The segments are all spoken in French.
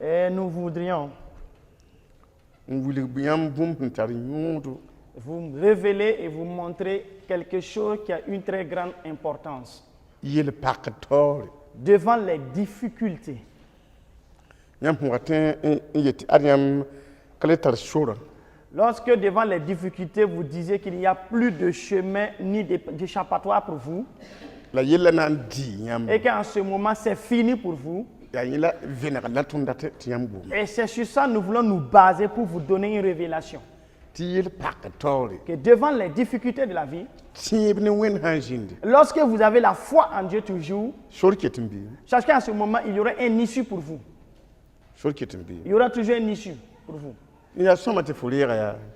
Et nous voudrions vous révéler et vous montrer quelque chose qui a une très grande importance devant les difficultés. Lorsque devant les difficultés, vous disiez qu'il n'y a plus de chemin ni d'échappatoire pour vous, et qu'en ce moment c'est fini pour vous, et c'est sur ça que nous voulons nous baser pour vous donner une révélation. Que devant les difficultés de la vie, lorsque vous avez la foi en Dieu toujours, sachez qu'en ce moment, il y aura un issue pour vous. Il y aura toujours un issue pour vous.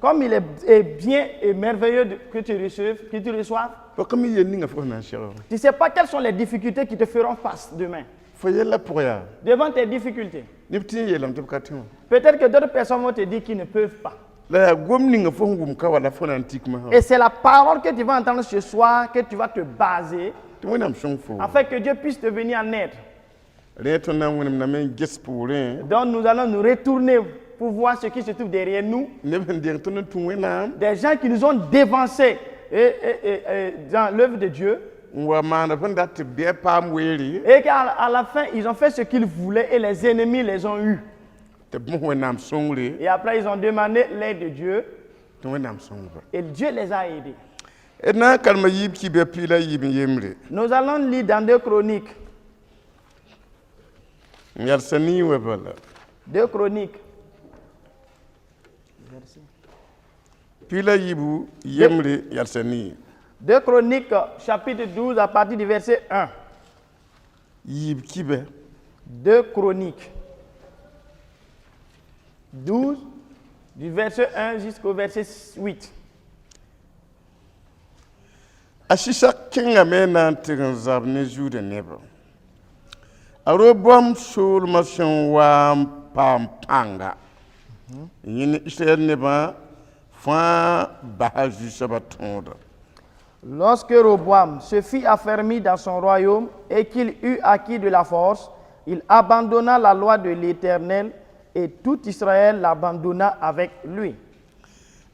Comme il est bien et merveilleux que tu reçoives, tu ne sais pas quelles sont les difficultés qui te feront face demain. Devant tes difficultés. Peut-être que d'autres personnes vont te dire qu'ils ne peuvent pas. Et c'est la parole que tu vas entendre ce soir, que tu vas te baser, afin que Dieu puisse te venir en aide. Donc nous allons nous retourner pour voir ce qui se trouve derrière nous. Des gens qui nous ont dévancés dans l'œuvre de Dieu. Et qu'à la fin, ils ont fait ce qu'ils voulaient et les ennemis les ont eus. Et après, ils ont demandé l'aide de Dieu. Et Dieu les a aidés. Nous allons lire dans 2 Chroniques. 2 Chroniques. 2 Chroniques, chapitre 12, à partir du verset 1. 2 Chroniques 12, du verset 1 jusqu'au verset 8. Ashishak kingamena tiganzabne jude nebo. Arobam shul machon wa pampanga. Yini Israël neba fa bahaju sabatonda. Lorsque Roboam se fit affermi dans son royaume et qu'il eut acquis de la force, il abandonna la loi de l'Éternel et tout Israël l'abandonna avec lui.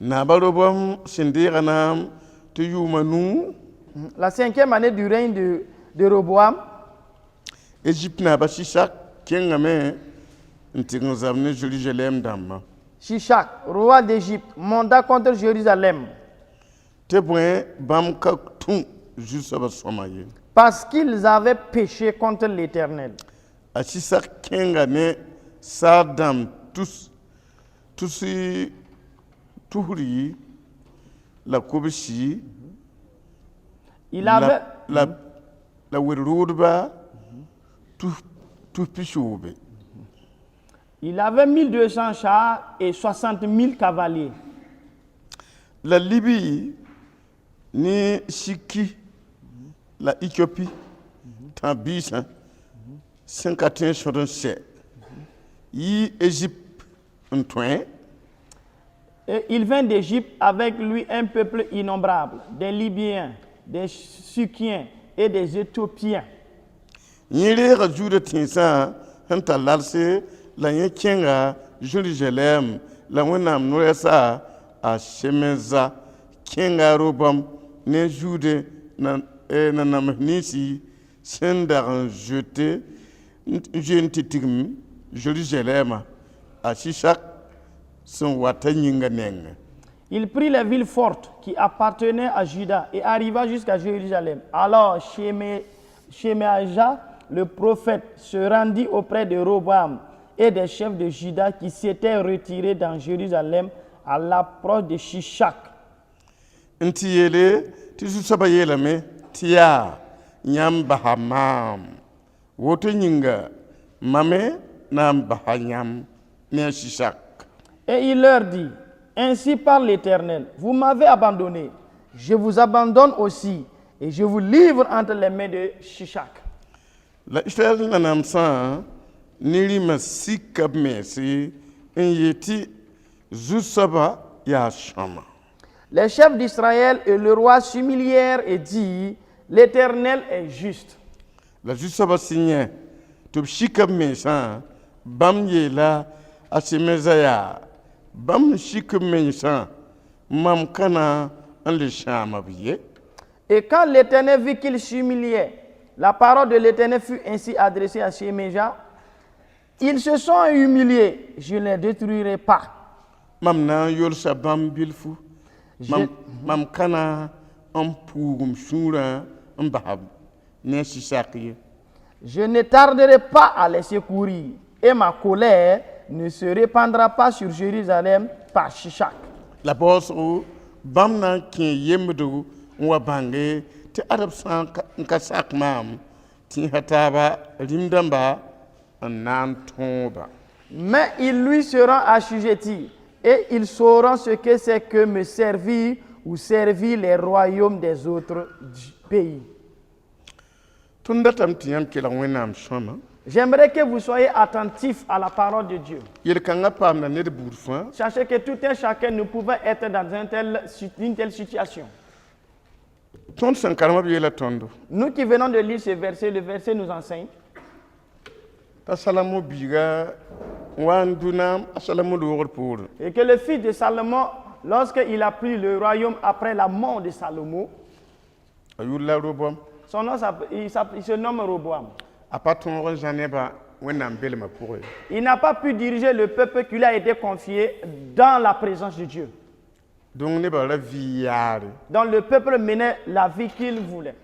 La 5e année du règne de Roboam, Shishak, roi d'Égypte, monta contre Jérusalem. Parce qu'ils avaient péché contre l'Éternel. Sadam tusi tuhuri la kobishi il avait la werudba tu pishoube. Il avait 1200 chars et 60 000 cavaliers. La Libye ni Shiki la Éthiopie tambisa 51 chordonche. Égypte, et il vint d'Égypte avec lui un peuple innombrable, des Libyens, des Sukiens et des Éthiopiens. Jérusalem, la wenam noesa a Shemeza, Kengarobam, ne Jude, nanamnisi, sendaran jeté, gentitigm. Jérusalem, à Shishak, son watanyinganeng. Il prit les villes fortes qui appartenaient à Juda et arriva jusqu'à Jérusalem. Alors Shemeaja, le prophète, se rendit auprès de Roboam et des chefs de Juda qui s'étaient retirés dans Jérusalem à l'approche de Shishak. Ntiele, tisusabayelame, tia, nyambahamam, wotanyinga, mame, et il leur dit, ainsi parle l'Éternel, vous m'avez abandonné, je vous abandonne aussi, et je vous livre entre les mains de Shishak. Les chefs d'Israël et le roi s'humilièrent et dirent, l'Éternel est juste. La juste signe. tɩ b shika mensã bãmb yeela a semeza yaa bãmb shik mensã mam kana n le sãama b ye. Et quand l'Éternel vit qu'il s'humiliait, la parole de l'Éternel fut ainsi adressée à Séméja. Ils se sont humiliés, je ne les détruirai pas. Mam na n yolsa bãmb bilfu mam kana n puugum sũurã n basb ne sɩsak ye. Je ne tarderai pas à les secourir, et ma colère ne se répandra pas sur Jérusalem par Shishak. La baoosgo bãmb na n kẽ yembdgu n wa bãnge tɩ adb sã n ka sak maam tẽesa taaba rĩm dãmba n na n tõoba. Mais ils lui seront assujettis, et ils sauront ce que c'est que me servir ou servir les royaumes des autres pays. Tõnd datame tɩ yãmb kelg wẽnnaam sõma. J'aimerais que vous soyez attentifs à la parole de Dieu. Yel-kãngã paamda ned buud fãa. Sachez que tout un chacun nous pouvons être dans une telle situation. Tõnd sẽn karema b yeela tõndo Nous qui venons de lire ce verset, le verset nous enseigne t'a Salamo biiga n wa n dũnaam a Salamo loogr poorẽ. et que le fils de Salomon, lorsqu'il a pris le royaume après la mort de Salomon, A yʋl la Roboam. son nom il se nomme Roboam. A pa tõog n zã nebã wẽnnaam belmã pʋgẽ. Il n'a pas pu diriger le peuple qui lui a été confié dans la présence de Dieu. Donc nebã ra vɩɩ yaare. Donc le peuple menait la vie qu'il voulait.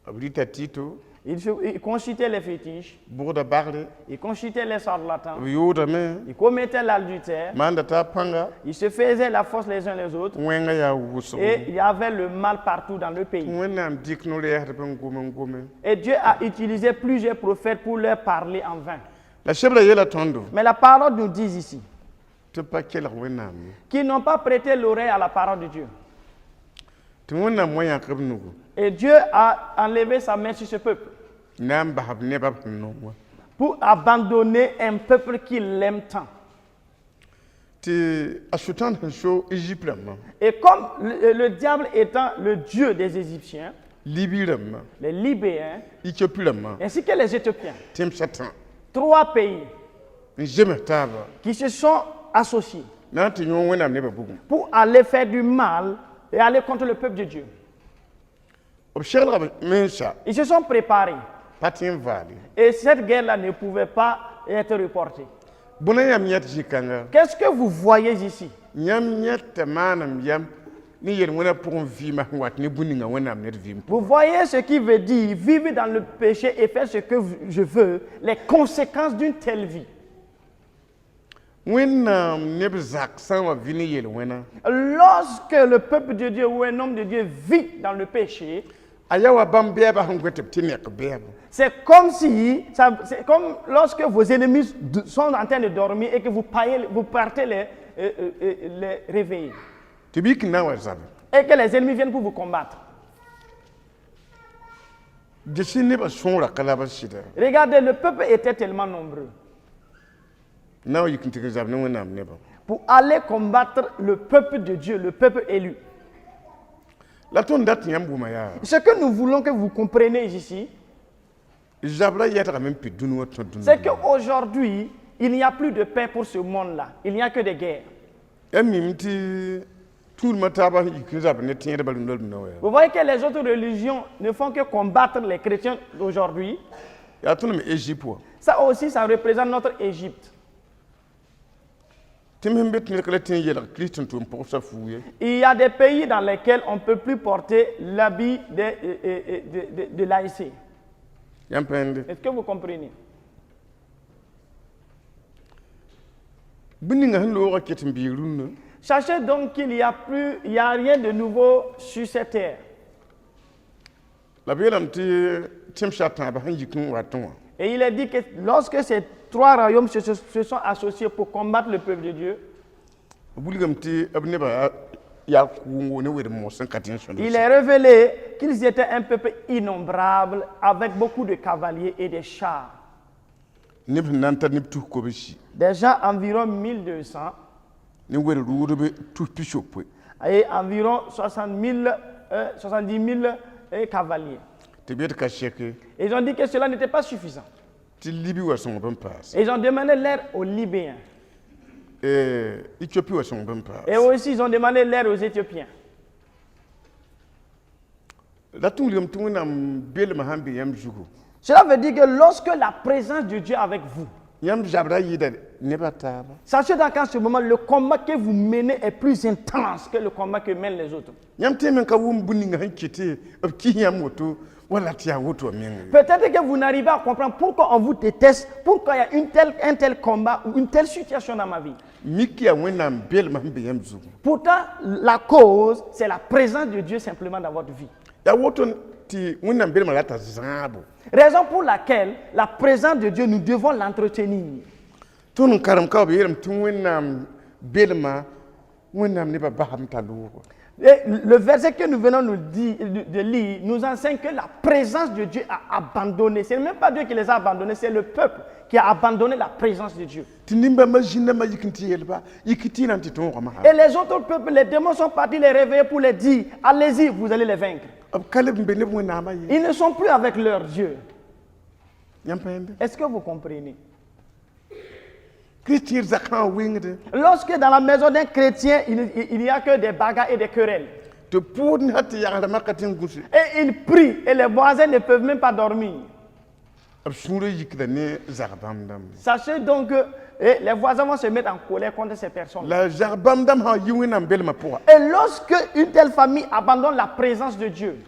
B rɩta tɩto Il consultait les fétiches, bʋgda bagre il consultait les charlatans, b yʋʋdame il commettait l'adultère, maanda t'a pãnga il se faisait la force les uns les autres wẽnga yaa wʋsgo. et il y avait le mal partout dans le pays. Wẽnnaam dɩk no-rɛɛsdb n gome. Et Dieu a utilisé plusieurs prophètes pour leur parler en vain. La sebra yeela tõndo Mais la parole nous dit ici tɩ pa kelg wẽnnaam ye. qu'ils n'ont pas prêté l'oreille à la parole de Dieu. Tɩ wẽnnaam wã yãk b nugu Et Dieu a enlevé sa main sur ce peuple na n basb nebã b sẽn nong wã. pour abandonner un peuple qu'il aime tant. Tɩ a Sʋtãan sẽn so Égypte rãmbã Et comme le diable étant le dieu des Égyptiens, Libi rãmbã les Libéens, Éthiopie rãmbã ainsi que les Éthiopiens, tẽmsa tã 3 pays n zems taaba qui se sont associés na n tɩ yõ wẽnnaam nebã bugum. pour aller faire du mal et aller contre le peuple de Dieu. B seglga mensa Ils se sont préparés pa tẽ n vaale. et cette guerre-là ne pouvait pas être reportée. Bõna yãmb yẽt zĩ-kãnga Qu'est-ce que vous voyez ici? yãmb yẽt tɩ maanam yam ne yel-wẽnã pʋgẽ vɩɩmã sẽn wat ne bũ-ninga wẽnnaam ned vɩɩm. Vous voyez ce qui veut dire vivre dans le péché et faire ce que je veux, les conséquences d'une telle vie. Wẽnnaam neb zak sã n wa vɩ ne yel-wẽnã Lorsque le peuple de Dieu ou un homme de Dieu vit dans le péché, a ya wa bãmb bɛɛbã sẽn goe tɩ b tɩ nek bɛɛbã. c'est comme si, c'est comme lorsque vos ennemis sont en train de dormir et que vous partez les réveiller. Tɩ bɩ na n wa zabe Et que les ennemis viennent pour vous combattre. ges nebã sõora ka la b sɩda Regardez, le peuple était tellement nombreux na n wa yik n tɩg n zab ne wẽnnaam nebã. pour aller combattre le peuple de Dieu, le peuple élu. La tõnd dat yãmb wʋma yaa Ce que nous voulons que vous compreniez ici, zabra yɛtgame n pɩ dũni wã tõ dũni. c'est qu'aujourd'hui, il n'y a plus de paix pour ce monde-là. Il n'y a que des guerres. Ya mim tɩ tũudmã taabã sẽn yik n zab ne tẽedbã rũndã rũndã wã yaa. Vous voyez que les autres religions ne font que combattre les chrétiens d'aujourd'hui. Yaa tõnd me Égypte wã Ça aussi, ça représente notre Égypte. tɩ m sẽn be tɩ ned ka la tẽ n yelg Kirist n tʋʋm pʋgsa fuu ye. Il y a des pays dans lesquels on ne peut plus porter l'habit de l'AIC. Yãmb pẽende Est-ce que vous comprenez? bõn ninga sẽn loogã ket n biig rũnnã Sachez donc qu'il n'y a rien de nouveau sur cette terre. la b yeelame tɩ tẽmsa tãabã sẽn yik n wat wã Et il est dit que lorsque ces 3 royaumes se sont associés pour combattre le peuple de Dieu, b wilgame tɩ b nebã yaa kʋʋngo ne wed-moos sẽn ka tẽ n sõnd. il est révélé qu'ils étaient un peuple innombrable avec beaucoup de cavaliers et des chars. neb sẽn na n tar neb tus kobsi Des gens environ 1200 ne wed-rʋʋdb tus pi-sopoe et environ 70 000 cavaliers. tɩ b yet ka sɛke Ils ont dit que cela n'était pas suffisant. Ils ont demandé l'air aux Libyens. Et aussi, ils ont demandé l'air aux Éthiopiens. Cela veut dire que lorsque la présence de Dieu est avec vous, sachez donc qu'en ce moment, le combat que vous menez est plus intense que le combat que mènent les autres. Peut-être que vous n'arrivez pas à comprendre pourquoi on vous déteste, pourquoi il y a un tel combat ou une telle situation dans ma vie. Pourtant, la cause, c'est la présence de Dieu simplement dans votre vie. Raison pour laquelle la présence de Dieu, nous devons l'entretenir. Et le verset que nous venons de lire nous enseigne que la présence de Dieu a abandonné. Ce n'est même pas Dieu qui les a abandonnés, c'est le peuple qui a abandonné la présence de Dieu. Et les autres peuples, les démons sont partis les réveiller pour les dire, allez-y, vous allez les vaincre. Ils ne sont plus avec leur Dieu. Est-ce que vous comprenez? Lorsque dans la maison d'un chrétien, il n'y a que des bagarres et des querelles. Et il prie et les voisins ne peuvent même pas dormir. Sachez donc que les voisins vont se mettre en colère contre ces personnes. Et lorsque une telle famille abandonne la présence de Dieu,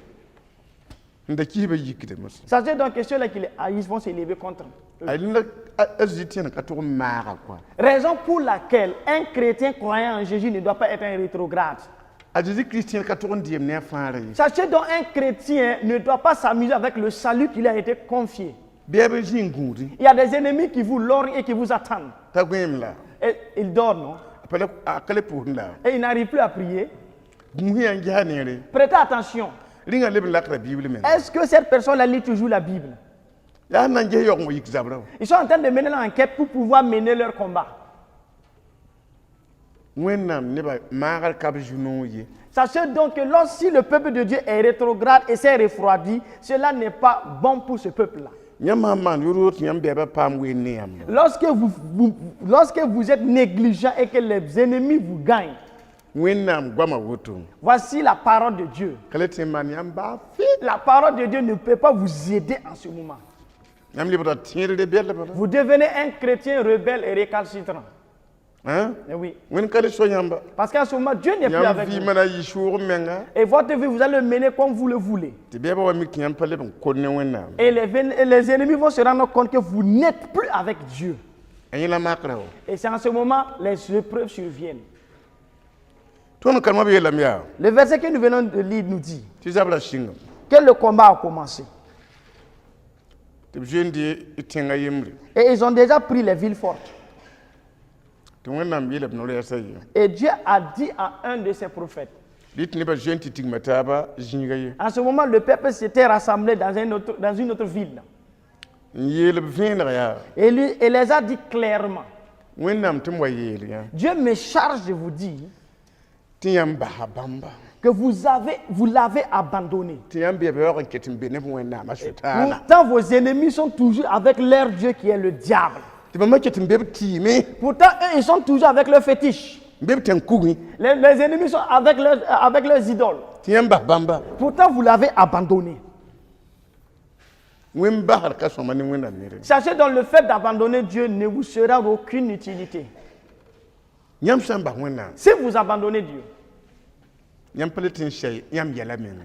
sachez donc que ceux-là qui haïssent vont s'élever contre eux. Raison pour laquelle un chrétien croyant en Jésus ne doit pas être un rétrograde. Sachez donc un chrétien ne doit pas s'amuser avec le salut qui lui a été confié. Il y a des ennemis qui vous lorgnent et qui vous attendent. Et ils dorment, non? Et ils n'arrivent plus à prier. Prêtez attention. Est-ce que cette personne-là lit toujours la Bible? Ils sont en train de mener l'enquête pour pouvoir mener leur combat. Sachez donc que si le peuple de Dieu est rétrograde et s'est refroidi, cela n'est pas bon pour ce peuple-là. Lorsque vous êtes négligent et que les ennemis vous gagnent, voici la parole de Dieu. La parole de Dieu ne peut pas vous aider en ce moment. Vous devenez un chrétien rebelle et récalcitrant. Et oui. Parce qu'en ce moment, Dieu n'est plus avec vous. Et votre vie, vous allez le mener comme vous le voulez. Et les ennemis vont se rendre compte que vous n'êtes plus avec Dieu. Et c'est en ce moment les épreuves surviennent. Le verset que nous venons de lire nous dit que le combat a commencé. Et ils ont déjà pris les villes fortes. Et Dieu a dit à un de ses prophètes. En ce moment, le peuple s'était rassemblé dans une autre ville. Et il les a dit clairement. Dieu me charge de vous dire que vous l'avez abandonné. Pourtant, vos ennemis sont toujours avec leur Dieu qui est le diable. Pourtant, eux, ils sont toujours avec leurs fétiches. Les ennemis sont avec leurs idoles. Pourtant, vous l'avez abandonné. Sachez donc le fait d'abandonner Dieu ne vous sera d'aucune utilité. Si vous abandonnez Dieu,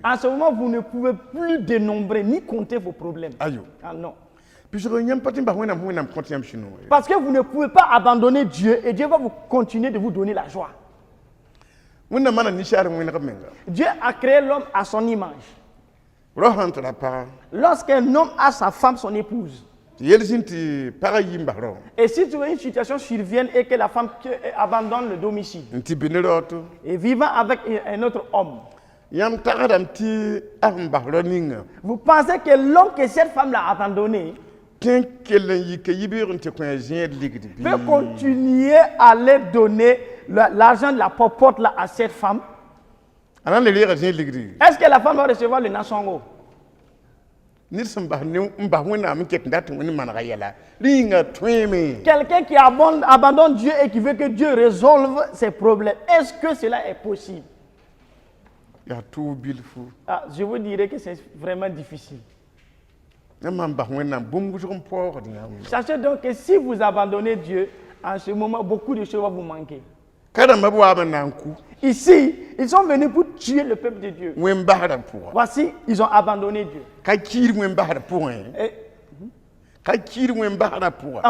en ce moment, vous ne pouvez plus dénombrer ni compter vos problèmes. Ah non. Parce que vous ne pouvez pas abandonner Dieu et Dieu va vous continuer de vous donner la joie. Dieu a créé l'homme à son image. Lorsqu'un homme a sa femme, son épouse, et si une situation survienne et que la femme abandonne le domicile et vivant avec un autre homme, vous pensez que l'homme que cette femme l'a abandonné peut continuer à aller donner l'argent de la popote là à cette femme? Est-ce que la femme va recevoir le nasongo? Quelqu'un qui abandonne Dieu et qui veut que Dieu résolve ses problèmes, est-ce que cela est possible? Je vous dirais que c'est vraiment difficile. Sachez donc que si vous abandonnez Dieu, en ce moment, beaucoup de choses vont vous manquer. Ici, ils sont venus pour tuer le peuple de Dieu. Voici, ils ont abandonné Dieu. On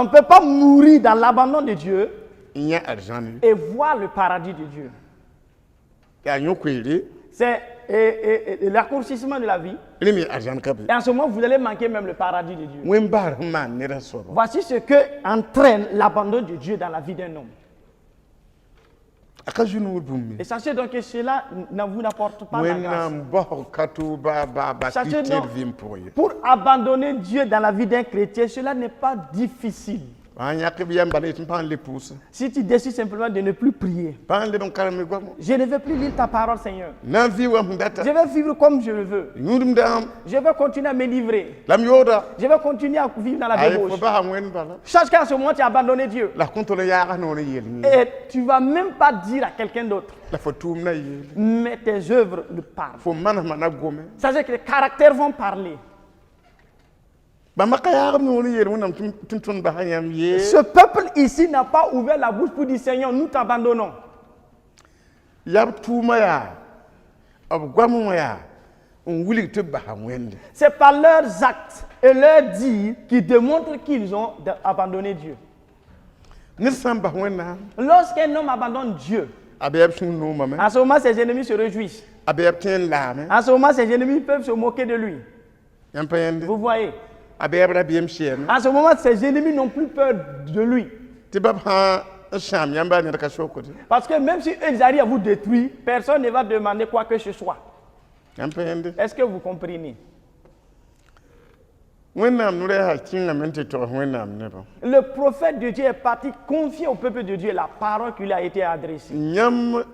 ne peut pas mourir dans l'abandon de Dieu et voir le paradis de Dieu. C'est l'accourcissement de la vie. Et en ce moment, vous allez manquer même le paradis de Dieu. Voici ce que entraîne l'abandon de Dieu dans la vie d'un homme. Et sachez donc que cela ne vous apporte pas la grâce. Sachez donc, pour abandonner Dieu dans la vie d'un chrétien, cela n'est pas difficile. Si tu décides simplement de ne plus prier, je ne vais plus lire ta parole, Seigneur. Je vais vivre comme je le veux. Je vais continuer à me livrer. Je vais continuer à vivre dans la débauche. Sache qu'en ce moment, tu as abandonné Dieu. Et tu ne vas même pas dire à quelqu'un d'autre. Mais tes œuvres le parlent. Sachez que les caractères vont parler. Ce peuple ici n'a pas ouvert la bouche pour dire Seigneur, nous t'abandonnons. C'est par leurs actes et leurs dires qui démontrent qu'ils ont abandonné Dieu. Lorsqu'un homme abandonne Dieu, en ce moment ses ennemis se réjouissent. En ce moment ses ennemis peuvent se moquer de lui. Vous voyez? En ce moment, ses ennemis n'ont plus peur de lui. Parce que même si ils arrivent à vous détruire, personne ne va demander quoi que ce soit. Est-ce que vous comprenez? Le prophète de Dieu est parti confier au peuple de Dieu la parole qui lui a été adressée. Le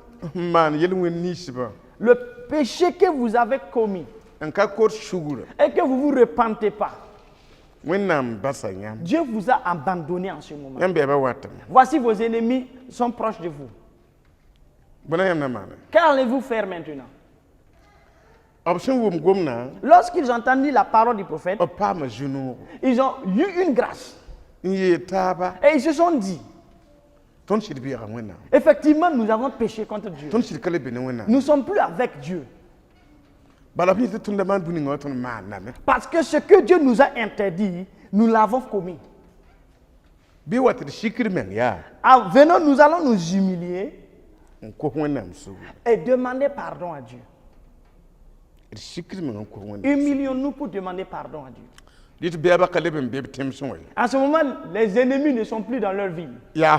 péché que vous avez commis et que vous ne vous repentez pas, Dieu vous a abandonné en ce moment. Voici vos ennemis sont proches de vous. Qu'allez-vous faire maintenant? Lorsqu'ils ont entendu la parole du prophète, ils ont eu une grâce. Et ils se sont dit, effectivement, nous avons péché contre Dieu. Nous ne sommes plus avec Dieu. Parce que ce que Dieu nous a interdit, nous l'avons commis. Venons, nous allons nous humilier et demander pardon à Dieu. Humilions-nous pour demander pardon à Dieu. En ce moment, les ennemis ne sont plus dans leur ville. En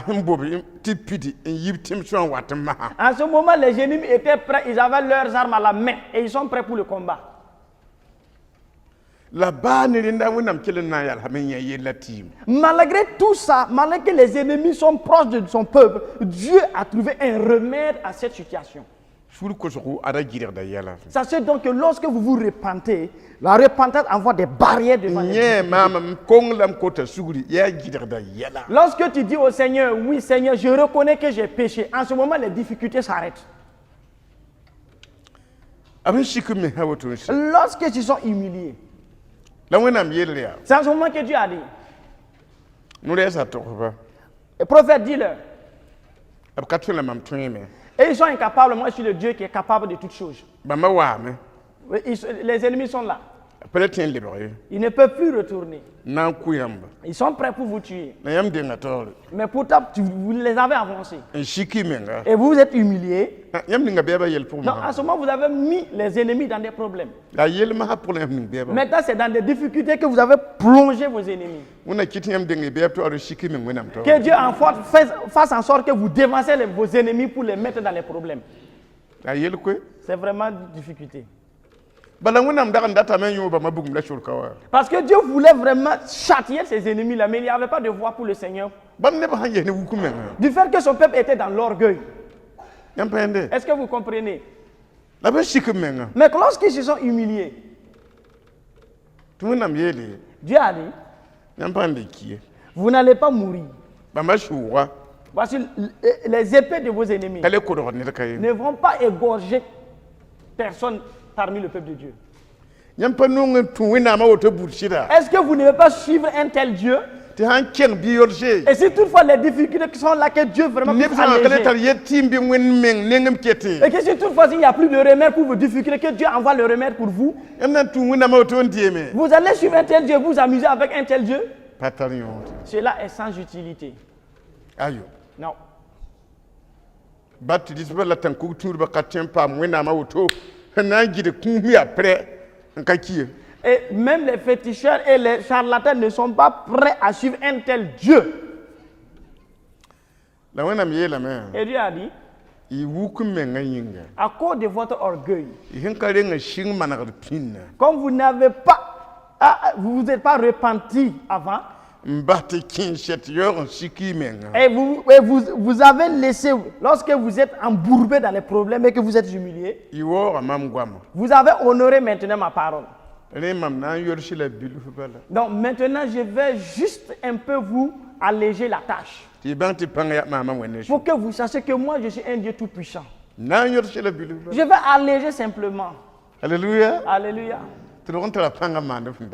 ce moment, les ennemis étaient prêts, ils avaient leurs armes à la main et ils sont prêts pour le combat. Malgré tout ça, malgré que les ennemis sont proches de son peuple, Dieu a trouvé un remède à cette situation. Sachez donc que lorsque vous vous repentez, la repentance envoie des barrières devant les difficultés. Lorsque tu dis au Seigneur, oui Seigneur, je reconnais que j'ai péché, en ce moment les difficultés s'arrêtent. Lorsqu'ils sont humiliés, c'est en ce moment que Dieu a dit. Le prophète dit leur. Et ils sont incapables. Moi, je suis le Dieu qui est capable de toutes choses. Les ennemis sont là. Ils ne peuvent plus retourner. Ils sont prêts pour vous tuer. Mais pourtant, vous les avez avancés. Et vous êtes humiliés. Donc, à ce moment, vous avez mis les ennemis dans des problèmes. Maintenant, c'est dans des difficultés que vous avez plongé vos ennemis. Que Dieu fasse en sorte que vous dévancez vos ennemis pour les mettre dans les problèmes. C'est vraiment une difficulté. Parce que Dieu voulait vraiment châtier ses ennemis là, mais il n'y avait pas de voix pour le Seigneur. Du fait que son peuple était dans l'orgueil. Est-ce que vous comprenez? Mais lorsqu'ils se sont humiliés, Dieu a dit, vous n'allez pas mourir. Voici les épées de vos ennemis ne vont pas égorger personne parmi le peuple de Dieu. Est-ce que vous ne devez pas suivre un tel Dieu? Et si toutefois les difficultés qui sont là, que Dieu vraiment puisse alléger. Et que si toutefois il n'y a plus de remède pour vos difficultés, que Dieu envoie le remède pour vous. Vous allez suivre un tel Dieu, vous amuser avec un tel Dieu. Cela est sans utilité. Non. Et même les féticheurs et les charlatans ne sont pas prêts à suivre un tel Dieu. Et Dieu a dit, à cause de votre orgueil, comme vous n'avez pas, vous n'êtes pas repenti avant, et vous avez laissé, lorsque vous êtes embourbé dans les problèmes et que vous êtes humilié, vous avez honoré maintenant ma parole. Donc maintenant, je vais juste un peu vous alléger la tâche. Pour que vous sachiez que moi, je suis un Dieu tout-puissant. Je vais alléger simplement. Alléluia. Alléluia.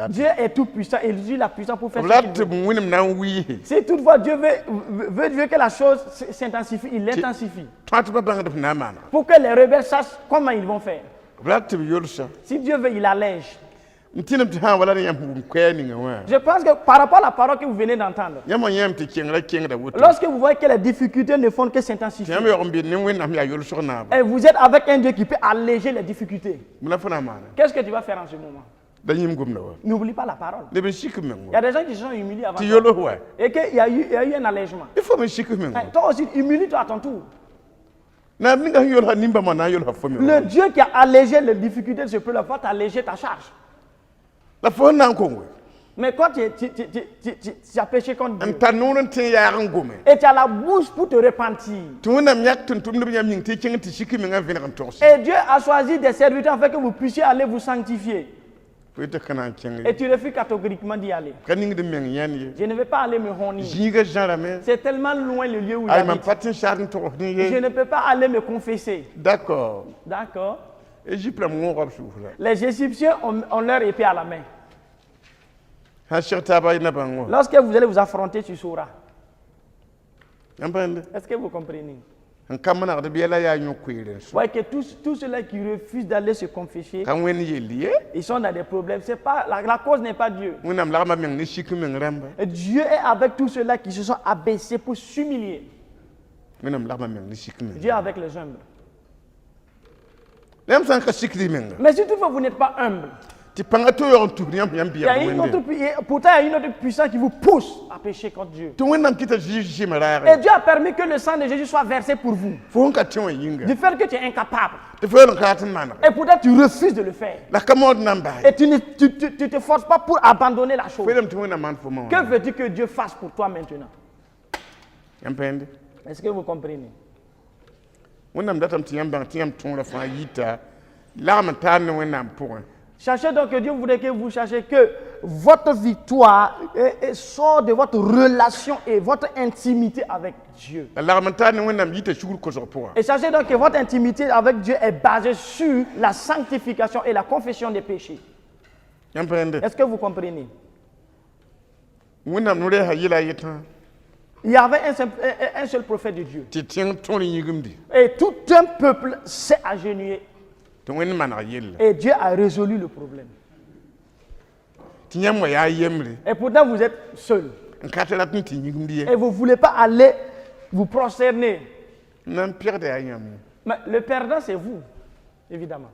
Dieu est tout-puissant et il a la puissance pour faire ce qu'il veut. Si toutefois Dieu veut que la chose s'intensifie, il l'intensifie. Pour que les rebelles sachent comment ils vont faire. Si Dieu veut, il allège. Je pense que par rapport à la parole que vous venez d'entendre, lorsque vous voyez que les difficultés ne font que s'intensifier, et vous êtes avec un Dieu qui peut alléger les difficultés, qu'est-ce que tu vas faire en ce moment? N'oublie pas la parole. Il y a des gens qui se sont humiliés avant toi, et qu'il y a eu un allègement. Toi aussi, humilie-toi à ton tour. Le Dieu qui a allégé les difficultés de ce peuple va t'alléger ta charge. Mais quand tu as péché contre Dieu, et tu as la bouche pour te repentir, et Dieu a choisi des serviteurs afin que vous puissiez aller vous sanctifier, et tu refuses catégoriquement d'y aller. Je ne vais pas aller me honir. C'est tellement loin le lieu où il habite. Je ne peux pas aller me confesser. D'accord. D'accord. Les Égyptiens ont leur épée à la main. Lorsque vous allez vous affronter, tu sauras. Est-ce que vous comprenez? Vous voyez que tous ceux-là qui refusent d'aller se confesser, ils sont dans des problèmes. La cause n'est pas Dieu. Dieu est avec tous ceux-là qui se sont abaissés pour s'humilier. Dieu est avec les humbles. Mais si toutefois vous n'êtes pas humble, pourtant il y a une autre puissance qui vous pousse à pécher contre Dieu. Et Dieu a permis que le sang de Jésus soit versé pour vous. Du fait que tu es incapable. Et pourtant tu refuses de le faire. Et tu ne te forces pas pour abandonner la chose. Que veux-tu que Dieu fasse pour toi maintenant? Est-ce que vous comprenez? Cherchez donc que Dieu voudrait que vous cherchiez que votre victoire sort de votre relation et votre intimité avec Dieu. Et sachez donc que votre intimité avec Dieu est basée sur la sanctification et la confession des péchés. Est-ce que vous comprenez? Il y avait un seul prophète de Dieu. Et tout un peuple s'est agenouillé. Et Dieu a résolu le problème. Et pourtant vous êtes seul. Et vous ne voulez pas aller vous prosterner. Mais le perdant, c'est vous, évidemment.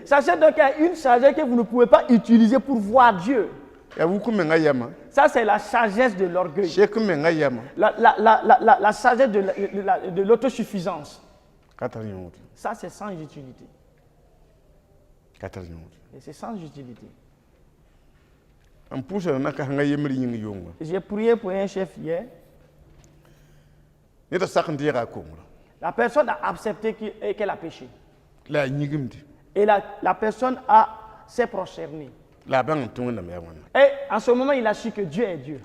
Sachez donc qu'il y a une sagesse que vous ne pouvez pas utiliser pour voir Dieu. Ça, c'est la sagesse de l'orgueil. La sagesse de l'autosuffisance. Ça, c'est sans utilité. Et c'est sans utilité. J'ai prié pour un chef hier. La personne a accepté qu'elle a péché. Et la personne s'est prosternée. Et en ce moment, il a su que Dieu est Dieu.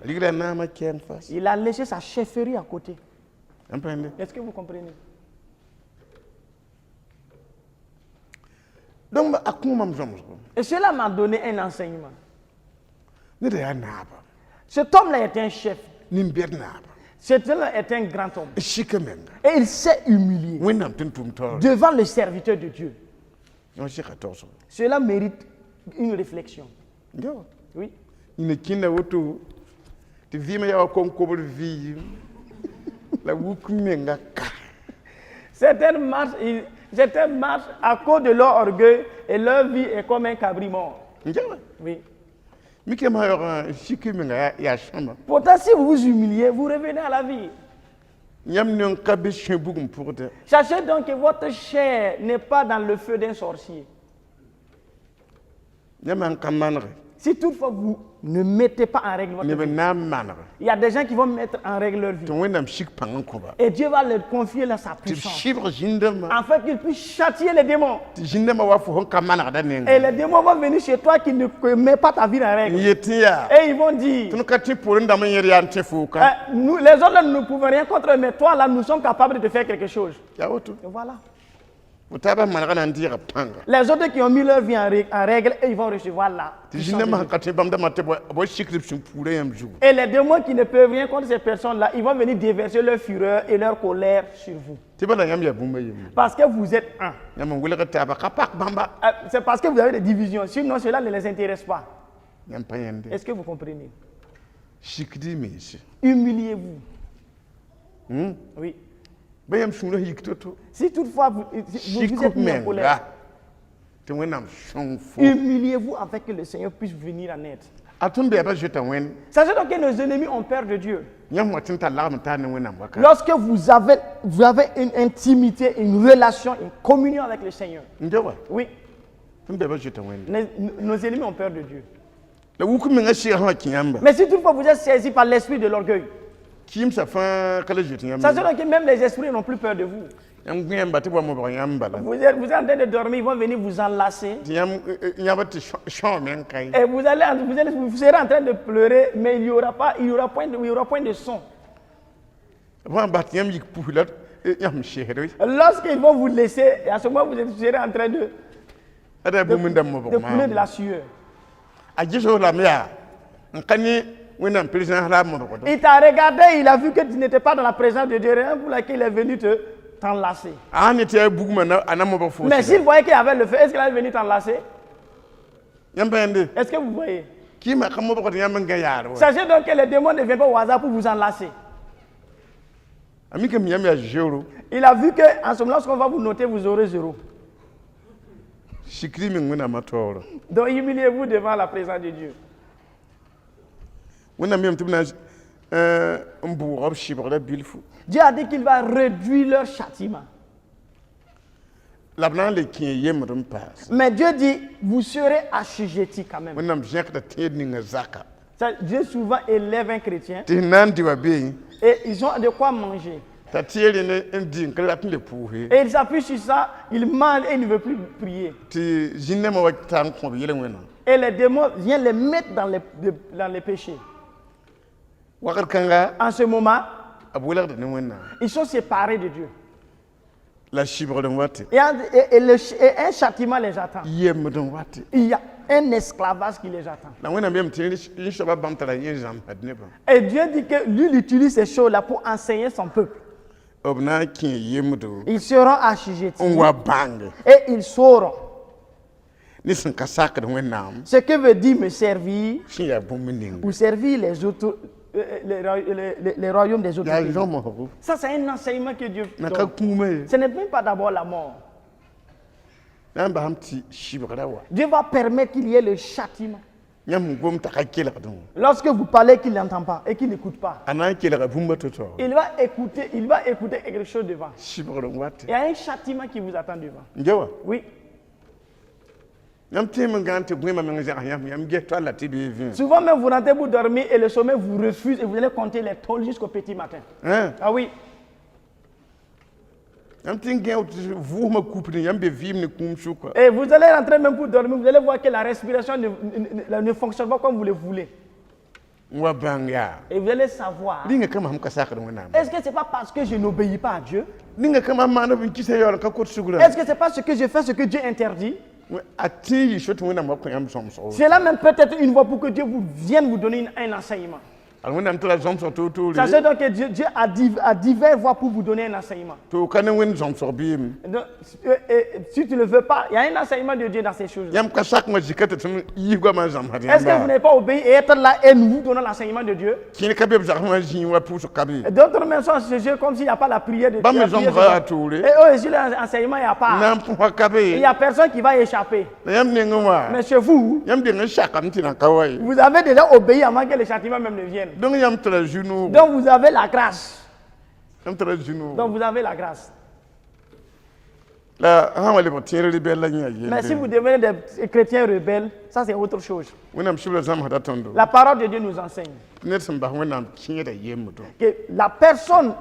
Il a laissé sa chefferie à côté. Est-ce que vous comprenez? Et cela m'a donné un enseignement. Cet homme-là est un chef. Cet homme-là est un grand homme. Et il s'est humilié devant le serviteur de Dieu. Cela mérite une réflexion. Oui. Certaines marchent à cause de leur orgueil et leur vie est comme un cabri mort. Oui. Pourtant, si vous vous humiliez, vous revenez à la vie. Sachez donc que votre chair n'est pas dans le feu d'un sorcier. Si toutefois vous ne mettez pas en règle votre vie, il y a des gens qui vont mettre en règle leur vie. Et Dieu va leur confier sa puissance. Afin qu'ils puissent châtier les démons. Et les démons vont venir chez toi qui ne met pas ta vie en règle. Et ils vont dire, nous, les autres nous ne pouvons rien contre eux, mais toi là nous sommes capables de faire quelque chose. Et voilà. Les autres qui ont mis leur vie en règle, ils vont recevoir là. Et les démons qui ne peuvent rien contre ces personnes-là, ils vont venir déverser leur fureur et leur colère sur vous. Parce que vous êtes un. C'est parce que vous avez des divisions. Sinon, cela ne les intéresse pas. Est-ce que vous comprenez? Humiliez-vous. Oui. Si toutefois vous êtes mis en colère, humiliez-vous afin que le Seigneur puisse venir en aide. Sachez donc que nos ennemis ont peur de Dieu. Lorsque vous avez une intimité, une relation, une communion avec le Seigneur. Oui. Nos ennemis ont peur de Dieu. Mais si toutefois vous êtes saisi par l'esprit de l'orgueil, sachez donc que même les esprits n'ont plus peur de vous. Vous êtes en train de dormir, ils vont venir vous enlacer. Et vous serez en train de pleurer, mais il n'y aura point de son. Lorsqu'ils vont vous laisser, à ce moment vous serez en train de couler de la sueur. Il t'a regardé, il a vu que tu n'étais pas dans la présence de Dieu, pour laquelle il est venu t'enlacer. Mais s'il voyait qu'il y avait le feu, est-ce qu'il allait venir t'enlacer? Est-ce que vous voyez? Sachez donc que les démons ne viennent pas au hasard pour vous enlacer. Il a vu qu'en ce moment, lorsqu'on va vous noter, vous aurez 0. Donc humiliez-vous devant la présence de Dieu. Dieu a dit qu'il va réduire leur châtiment. Mais Dieu dit, vous serez assujettis quand même. Dieu souvent élève un chrétien et ils ont de quoi manger. Et il s'appuie sur ça, il mange et il ne veut plus prier. Et les démons viennent les mettre dans les péchés. En ce moment, ils sont séparés de Dieu. Et un châtiment les attend. Il y a un esclavage qui les attend. Et Dieu dit que lui, il utilise ces choses-là pour enseigner son peuple. Ils seront assujettis. Et ils sauront ce que veut dire me servir ou servir les autres. Les royaumes des autres pays. Ça, c'est un enseignement que Dieu donne. Ce n'est même pas d'abord la mort. Dieu va permettre qu'il y ait le châtiment. Lorsque vous parlez qu'il n'entend pas et qu'il n'écoute pas, il va écouter quelque chose devant. Il y a un châtiment qui vous attend devant. Oui. Souvent même vous rentrez pour dormir et le sommeil vous refuse et vous allez compter les tôles jusqu'au petit matin. Ah oui. Et vous allez rentrer même pour dormir, vous allez voir que la respiration ne fonctionne pas comme vous le voulez. Et vous allez savoir. Est-ce que ce n'est pas parce que je n'obéis pas à Dieu? Est-ce que ce n'est pas ce que je fais, ce que Dieu interdit? C'est là même peut-être une voie pour que Dieu vienne vous donner un enseignement. Sachez donc que Dieu a divers voies pour vous donner un enseignement. Donc, si tu ne le veux pas, il y a un enseignement de Dieu dans ces choses. Est-ce que vous n'avez pas obéi et être là et nous vous donnons l'enseignement de Dieu? D'autres même sont ce jeu comme s'il n'y a pas la prière de Dieu. Et eux aussi, l'enseignement, il n'y a pas. Il n'y a personne qui va échapper. Mais chez vous, vous avez déjà obéi avant que le châtiment même ne vienne. Donc vous avez la grâce. Donc vous avez la grâce. Mais si vous devenez des chrétiens rebelles, ça c'est autre chose. La parole de Dieu nous enseigne que la personne,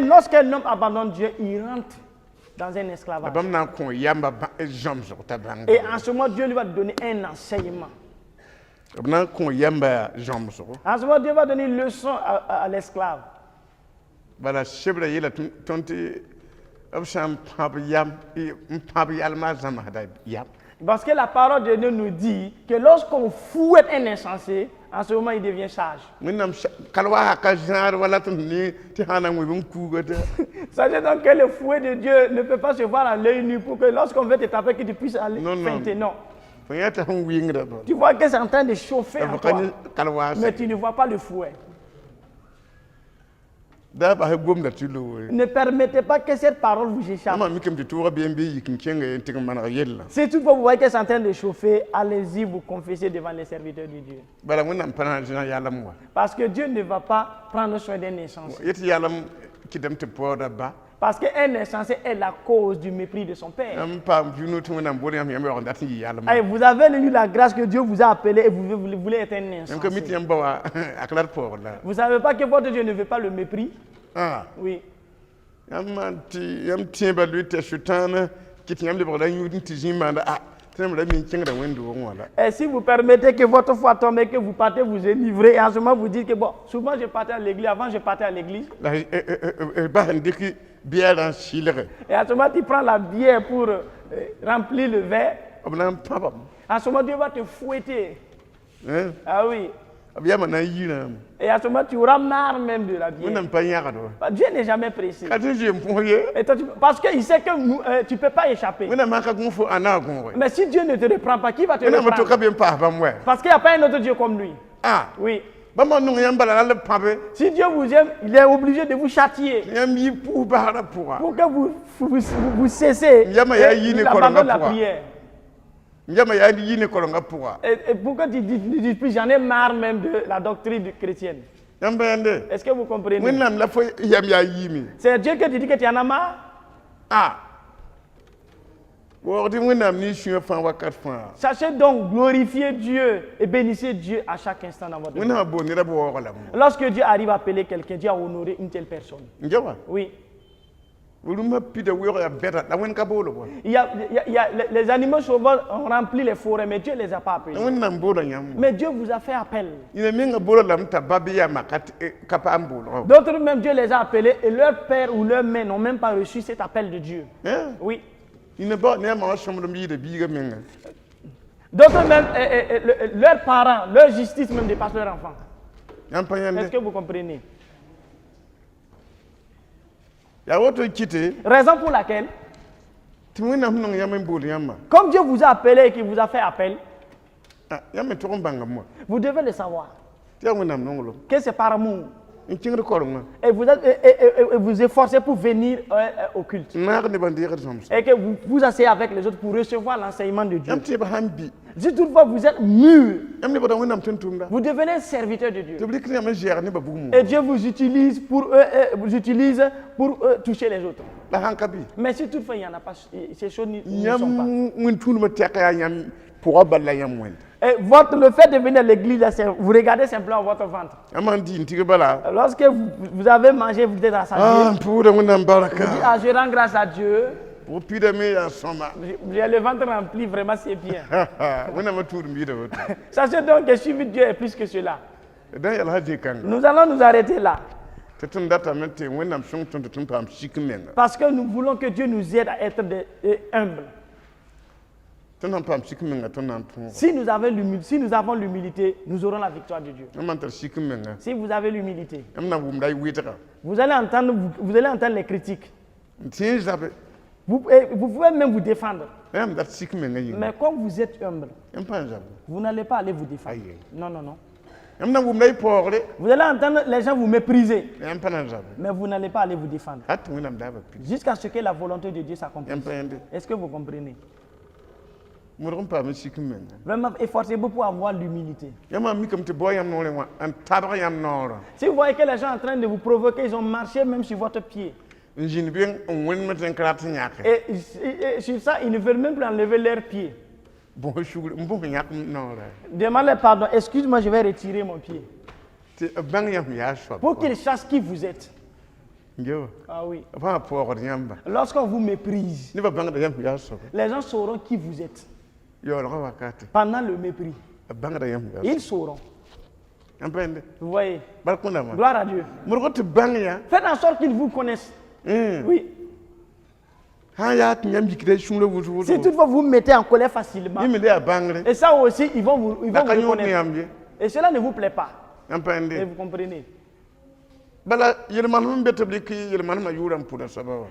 lorsqu'un homme abandonne Dieu, il rentre dans un esclavage. Et en ce moment, Dieu lui va donner un enseignement. En ce moment, Dieu va donner une leçon à l'esclave. Parce que la parole de Dieu nous dit que lorsqu'on fouette un insensé, en ce moment il devient sage. Sachez donc que le fouet de Dieu ne peut pas se voir à l'œil nu pour que lorsqu'on veut te taper, que tu puisses aller feinter. Non. Tu vois que c'est en train de chauffer en toi, mais tu ne vois pas le fouet. Ne permettez pas que cette parole vous échappe. Si toutefois vous voyez que c'est en train de chauffer, allez-y vous confesser devant les serviteurs de Dieu. Parce que Dieu ne va pas prendre soin d'un insensé. Parce qu'un insensé est la cause du mépris de son père. Et vous avez eu la grâce que Dieu vous a appelé et vous voulez être un insensé. Vous ne savez pas que votre Dieu ne veut pas le mépris? Oui. Et si vous permettez que votre foi tombe et que vous partez vous délivrer, et en ce moment vous dites que bon, souvent je partais à l'église, avant je partais à l'église. Et à ce moment tu prends la bière pour remplir le verre. À ce moment Dieu va te fouetter. Ah oui. Et à ce moment tu auras marre même de la bière. Dieu n'est jamais pressé. Et toi, parce qu'il sait que tu ne peux pas échapper. Mais si Dieu ne te reprend pas, qui va te reprendre? Parce qu'il n'y a pas un autre Dieu comme lui. Oui. Si Dieu vous aime, il est obligé de vous châtier pour que vous cessez l'abandon de la prière. Et pourquoi tu dis plus j'en ai marre même de la doctrine chrétienne? Est-ce que vous comprenez? C'est Dieu que tu dis que tu en as marre? Sachez donc glorifier Dieu et bénissez Dieu à chaque instant dans votre vie. Lorsque Dieu arrive à appeler quelqu'un, Dieu a honoré une telle personne. Oui. Les animaux sauvages ont rempli les forêts, mais Dieu ne les a pas appelés. Mais Dieu vous a fait appel. D'autres même, Dieu les a appelés et leur père ou leur mère n'ont même pas reçu cet appel de Dieu. Oui. D'autres même, leurs parents, leur justice même dépasse leur enfant. Est-ce que vous comprenez? Raison pour laquelle, comme Dieu vous a appelé et qu'il vous a fait appel, vous devez le savoir. Que c'est par amour. Et vous efforcez pour venir au culte. Et que vous vous asseyez avec les autres pour recevoir l'enseignement de Dieu. Si toutefois vous êtes mûr, vous devenez un serviteur de Dieu. Et Dieu vous utilise pour toucher les autres. Mais si toutefois il n'y en a pas, ces choses n'y sont pas. Et le fait de venir à l'église, vous regardez simplement votre ventre. Lorsque vous avez mangé, vous êtes rassasié. Vous dites, je rends grâce à Dieu. J'ai le ventre rempli, vraiment c'est bien. Sachez donc que suivre Dieu est plus que cela. Nous allons nous arrêter là. Parce que nous voulons que Dieu nous aide à être humbles. Si nous avons l'humilité, nous aurons la victoire de Dieu. Si vous avez l'humilité, vous allez entendre les critiques. Vous pouvez même vous défendre. Mais comme vous êtes humble, vous n'allez pas aller vous défendre. Non, non, non. Vous allez entendre les gens vous mépriser. Mais vous n'allez pas aller vous défendre. Jusqu'à ce que la volonté de Dieu s'accomplisse. Est-ce que vous comprenez? Vraiment, efforcez-vous pour avoir l'humilité. Si vous voyez que les gens sont en train de vous provoquer, ils ont marché même sur votre pied. Et sur ça, ils ne veulent même plus enlever leurs pieds. Demandez pardon, excuse-moi, je vais retirer mon pied. Pour qu'ils sachent qui vous êtes. Ah oui. Lorsqu'on vous méprise, les gens sauront qui vous êtes. Pendant le mépris, ils sauront. Vous voyez? Gloire à Dieu. Faites en sorte qu'ils vous connaissent. Oui. Si toutefois vous mettez en colère facilement, et ça aussi, ils vont vous reconnaître. Et cela ne vous plaît pas. Et vous comprenez?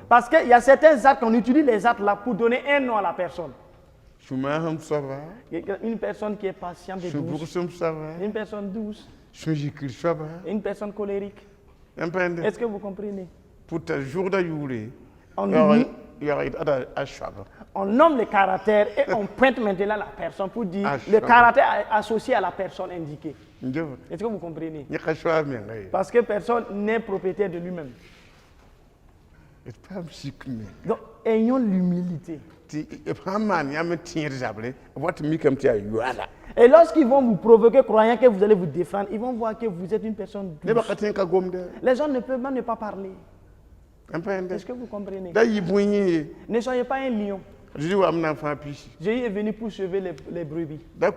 Parce qu'il y a certains actes, on utilise les actes là pour donner un nom à la personne. Une personne qui est patiente et douce. Une personne douce. Une personne colérique. Est-ce que vous comprenez? On nomme le caractère et on pointe maintenant la personne pour dire le caractère associé à la personne indiquée. Est-ce que vous comprenez? Parce que personne n'est propriétaire de lui-même. Donc, ayons l'humilité. Et lorsqu'ils vont vous provoquer, croyant que vous allez vous défendre, ils vont voir que vous êtes une personne douce. Les gens ne peuvent même ne pas parler. Est-ce que vous comprenez? Ne soyez pas un lion. Jésus est venu pour sauver les brebis. Ne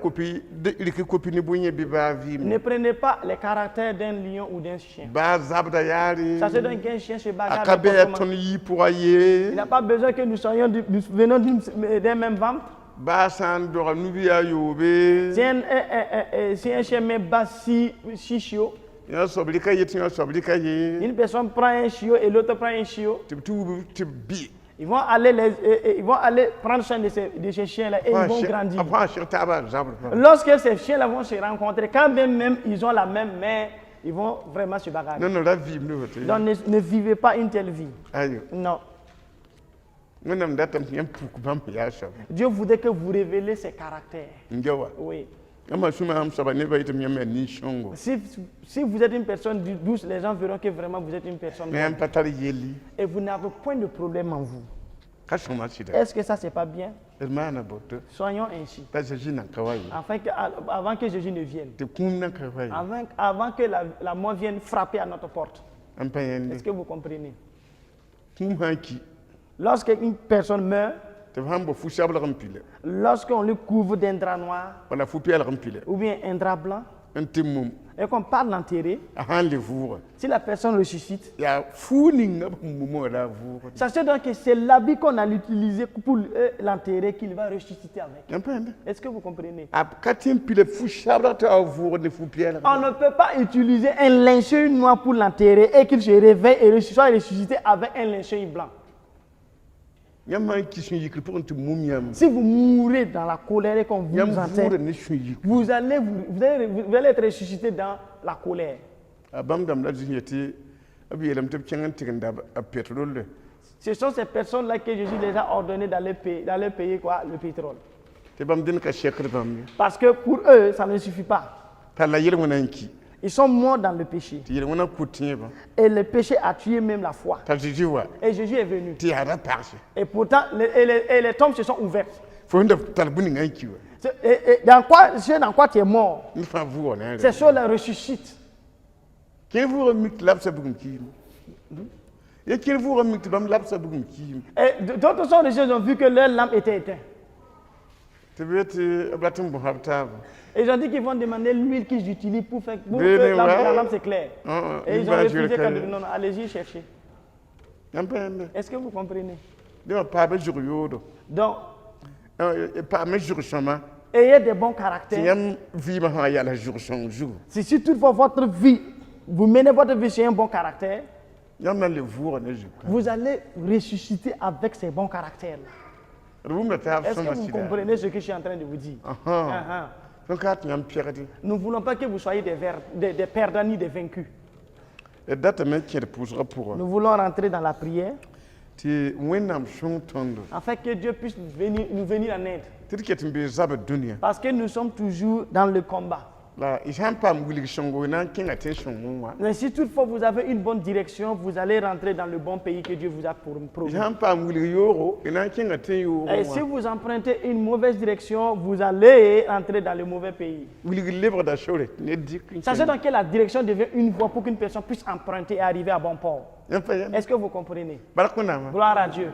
prenez pas les caractères d'un lion ou d'un chien. Sachez donc qu'un chien se bagarre. Il n'a pas besoin que nous venons d'un même ventre. Si un chien met bassi chiot, une personne prend un chiot et l'autre prend un chiot. Ils vont aller prendre soin de ces chiens-là et ils vont grandir. Lorsque ces chiens-là vont se rencontrer, quand même ils ont la même mère, ils vont vraiment se bagarrer. Donc ne vivez pas une telle vie. Non. Dieu voudrait que vous révélez ses caractères. Oui. Si vous êtes une personne douce, les gens verront que vraiment vous êtes une personne bonne. Et vous n'avez point de problème en vous. Est-ce que ça, c'est pas bien? Soyons ainsi. Avant que Jésus ne vienne. Avant que la mort vienne frapper à notre porte. Est-ce que vous comprenez? Lorsqu'une personne meurt, lorsqu'on le couvre d'un drap noir ou bien un drap blanc et qu'on parle d'enterrer, si la personne ressuscite, sachez donc que c'est l'habit qu'on a utilisé pour l'enterrer qu'il va ressusciter avec. Est-ce que vous comprenez? On ne peut pas utiliser un linceul noir pour l'enterrer et qu'il se réveille et soit ressuscité avec un linceul blanc. Si vous mourrez dans la colère et qu'on vous enterre, vous allez être ressuscité dans la colère. Ce sont ces personnes-là que Jésus les a ordonnées d'aller payer quoi? Le pétrole. Parce que pour eux, ça ne suffit pas. Ils sont morts dans le péché. Et le péché a tué même la foi. Et Jésus est venu. Et pourtant, les tombes se sont ouvertes. Et dans quoi tu es mort? C'est sur la ressuscite. Et d'autres sont des gens ont vu que leur lampe était éteinte. Et ils ont dit qu'ils vont demander l'huile qu'ils utilisent pour faire que la lampe s'éclaire. Et ils ont refusé quand ils non, allez-y chercher. Est-ce que vous comprenez? Donc, ayez des bons caractères. Si toutefois votre vie, vous menez votre vie sur un bon caractère, vous allez ressusciter avec ces bons caractères. Est-ce que vous comprenez ce que je suis en train de vous dire? Nous ne voulons pas que vous soyez des perdants ni des vaincus. Nous voulons rentrer dans la prière afin que Dieu puisse nous venir en aide. Parce que nous sommes toujours dans le combat. Mais si toutefois vous avez une bonne direction, vous allez rentrer dans le bon pays que Dieu vous a promis. Et si vous empruntez une mauvaise direction, vous allez entrer dans le mauvais pays. Sachez donc que la direction devient une voie pour qu'une personne puisse emprunter et arriver à bon port. Est-ce que vous comprenez? Gloire à Dieu.